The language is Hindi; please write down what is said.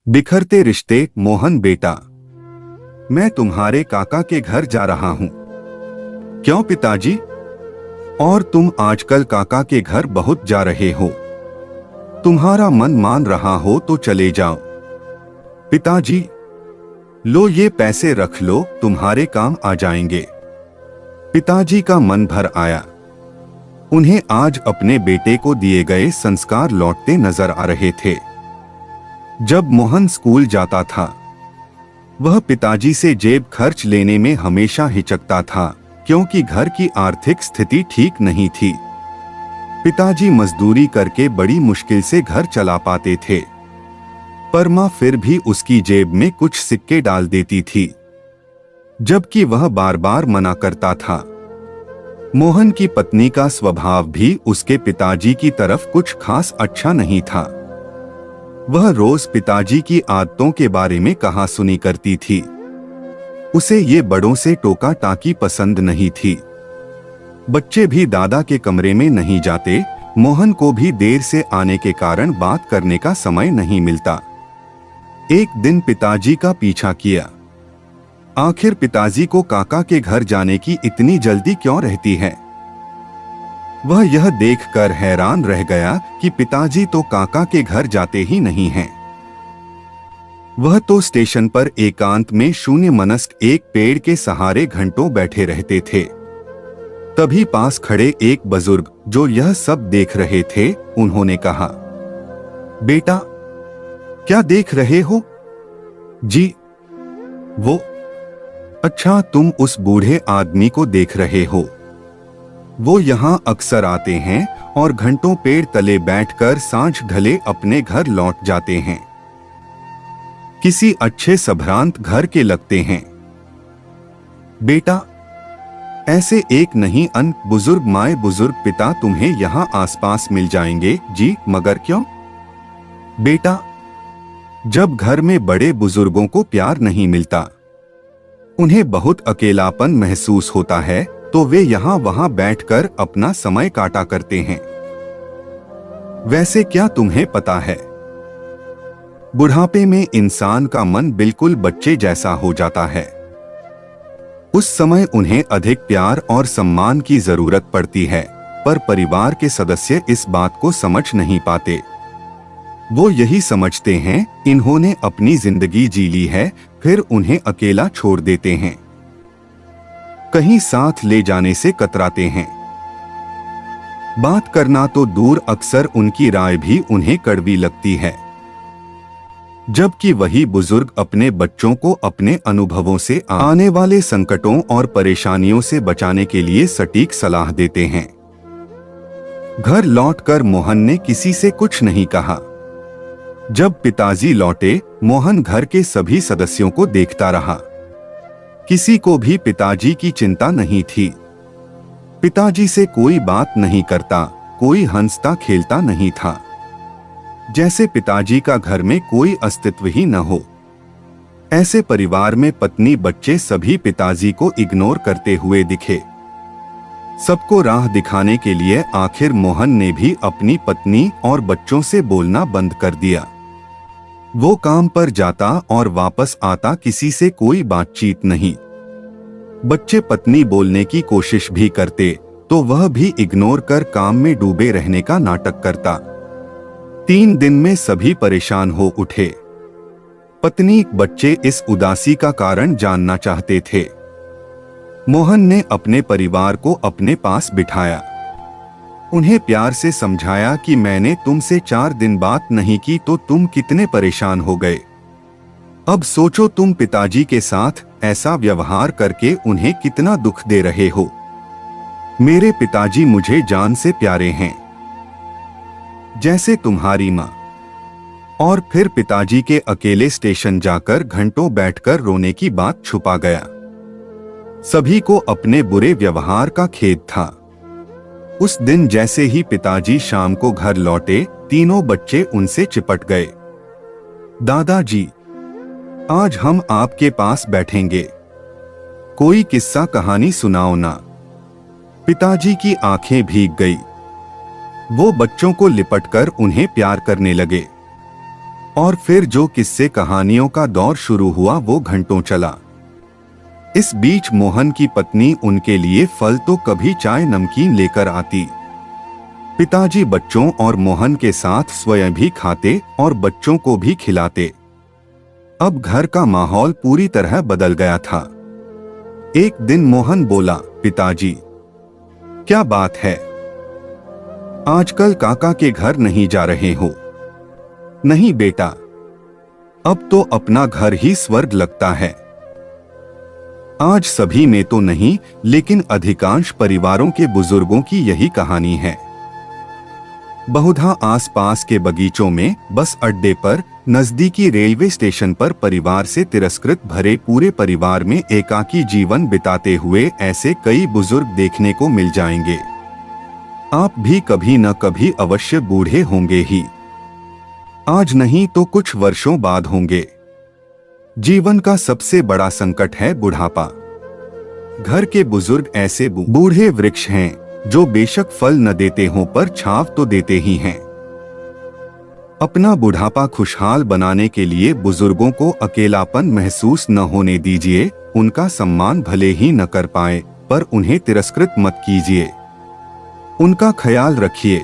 बिखरते रिश्ते। मोहन बेटा, मैं तुम्हारे काका के घर जा रहा हूं। क्यों पिताजी? और तुम आजकल काका के घर बहुत जा रहे हो। तुम्हारा मन मान रहा हो तो चले जाओ। पिताजी, लो ये पैसे रख लो, तुम्हारे काम आ जाएंगे। पिताजी का मन भर आया। उन्हें आज अपने बेटे को दिए गए संस्कार लौटते नजर आ रहे थे। जब मोहन स्कूल जाता था, वह पिताजी से जेब खर्च लेने में हमेशा हिचकता था, क्योंकि घर की आर्थिक स्थिति ठीक नहीं थी। पिताजी मजदूरी करके बड़ी मुश्किल से घर चला पाते थे, पर मां फिर भी उसकी जेब में कुछ सिक्के डाल देती थी, जबकि वह बार बार मना करता था। मोहन की पत्नी का स्वभाव भी उसके पिताजी की तरफ कुछ खास अच्छा नहीं था। वह रोज पिताजी की आदतों के बारे में कहासुनी करती थी। उसे ये बड़ों से टोका टाकी पसंद नहीं थी। बच्चे भी दादा के कमरे में नहीं जाते। मोहन को भी देर से आने के कारण बात करने का समय नहीं मिलता। एक दिन पिताजी का पीछा किया। आखिर पिताजी को काका के घर जाने की इतनी जल्दी क्यों रहती है? वह यह देखकर हैरान रह गया कि पिताजी तो काका के घर जाते ही नहीं हैं। वह तो स्टेशन पर एकांत में शून्य मनस्क एक पेड़ के सहारे घंटों बैठे रहते थे। तभी पास खड़े एक बुजुर्ग जो यह सब देख रहे थे, उन्होंने कहा, बेटा, क्या देख रहे हो? जी, वो। अच्छा, तुम उस बूढ़े आदमी को देख रहे हो। वो यहाँ अक्सर आते हैं और घंटों पेड़ तले बैठकर सांझ ढले अपने घर लौट जाते हैं। किसी अच्छे संभ्रांत घर के लगते हैं। बेटा, ऐसे एक नहीं अन बुजुर्ग माए बुजुर्ग पिता तुम्हें यहाँ आसपास मिल जाएंगे। जी, मगर क्यों? बेटा, जब घर में बड़े बुजुर्गों को प्यार नहीं मिलता, उन्हें बहुत अकेलापन महसूस होता है, तो वे यहाँ वहां बैठकर अपना समय काटा करते हैं। वैसे क्या तुम्हें पता है, बुढ़ापे में इंसान का मन बिल्कुल बच्चे जैसा हो जाता है। उस समय उन्हें अधिक प्यार और सम्मान की जरूरत पड़ती है, पर परिवार के सदस्य इस बात को समझ नहीं पाते। वो यही समझते हैं इन्होंने अपनी जिंदगी जी ली है, फिर उन्हें अकेला छोड़ देते हैं। कहीं साथ ले जाने से कतराते हैं। बात करना तो दूर, अक्सर उनकी राय भी उन्हें कड़वी लगती है। जबकि वही बुजुर्ग अपने बच्चों को अपने अनुभवों से आने वाले संकटों और परेशानियों से बचाने के लिए सटीक सलाह देते हैं। घर लौटकर मोहन ने किसी से कुछ नहीं कहा। जब पिताजी लौटे, मोहन घर के सभी सदस्यों को देखता रहा। किसी को भी पिताजी की चिंता नहीं थी। पिताजी से कोई बात नहीं करता, कोई हंसता खेलता नहीं था, जैसे पिताजी का घर में कोई अस्तित्व ही न हो। ऐसे परिवार में पत्नी बच्चे सभी पिताजी को इग्नोर करते हुए दिखे। सबको राह दिखाने के लिए आखिर मोहन ने भी अपनी पत्नी और बच्चों से बोलना बंद कर दिया। वो काम पर जाता और वापस आता, किसी से कोई बातचीत नहीं। बच्चे पत्नी बोलने की कोशिश भी करते तो वह भी इग्नोर कर काम में डूबे रहने का नाटक करता। 3 दिन में सभी परेशान हो उठे। पत्नी, बच्चे इस उदासी का कारण जानना चाहते थे। मोहन ने अपने परिवार को अपने पास बिठाया। उन्हें प्यार से समझाया कि मैंने तुमसे 4 दिन बात नहीं की तो तुम कितने परेशान हो गए। अब सोचो, तुम पिताजी के साथ ऐसा व्यवहार करके उन्हें कितना दुख दे रहे हो। मेरे पिताजी मुझे जान से प्यारे हैं, जैसे तुम्हारी माँ। और फिर पिताजी के अकेले स्टेशन जाकर घंटों बैठकर रोने की बात छुपा गया। सभी को अपने बुरे व्यवहार का खेद था। उस दिन जैसे ही पिताजी शाम को घर लौटे, तीनों बच्चे उनसे चिपट गए। दादाजी, आज हम आपके पास बैठेंगे, कोई किस्सा कहानी सुनाओ ना। पिताजी की आंखें भीग गई। वो बच्चों को लिपटकर उन्हें प्यार करने लगे। और फिर जो किस्से कहानियों का दौर शुरू हुआ वो घंटों चला। इस बीच मोहन की पत्नी उनके लिए फल तो कभी चाय नमकीन लेकर आती। पिताजी बच्चों और मोहन के साथ स्वयं भी खाते और बच्चों को भी खिलाते। अब घर का माहौल पूरी तरह बदल गया था। एक दिन मोहन बोला, पिताजी, क्या बात है? आजकल काका के घर नहीं जा रहे हो? नहीं बेटा, अब तो अपना घर ही स्वर्ग लगता है। आज सभी में तो नहीं, लेकिन अधिकांश परिवारों के बुजुर्गों की यही कहानी है। बहुधा आसपास के बगीचों में, बस अड्डे पर, नजदीकी रेलवे स्टेशन पर परिवार से तिरस्कृत भरे पूरे परिवार में एकाकी जीवन बिताते हुए ऐसे कई बुजुर्ग देखने को मिल जाएंगे। आप भी कभी न कभी अवश्य बूढ़े होंगे ही। आज नहीं तो कुछ वर्षों बाद होंगे। जीवन का सबसे बड़ा संकट है बुढ़ापा। घर के बुजुर्ग ऐसे बूढ़े वृक्ष हैं जो बेशक फल न देते हों पर छांव तो देते ही हैं। अपना बुढ़ापा खुशहाल बनाने के लिए बुजुर्गों को अकेलापन महसूस न होने दीजिए। उनका सम्मान भले ही न कर पाए, पर उन्हें तिरस्कृत मत कीजिए। उनका ख्याल रखिए।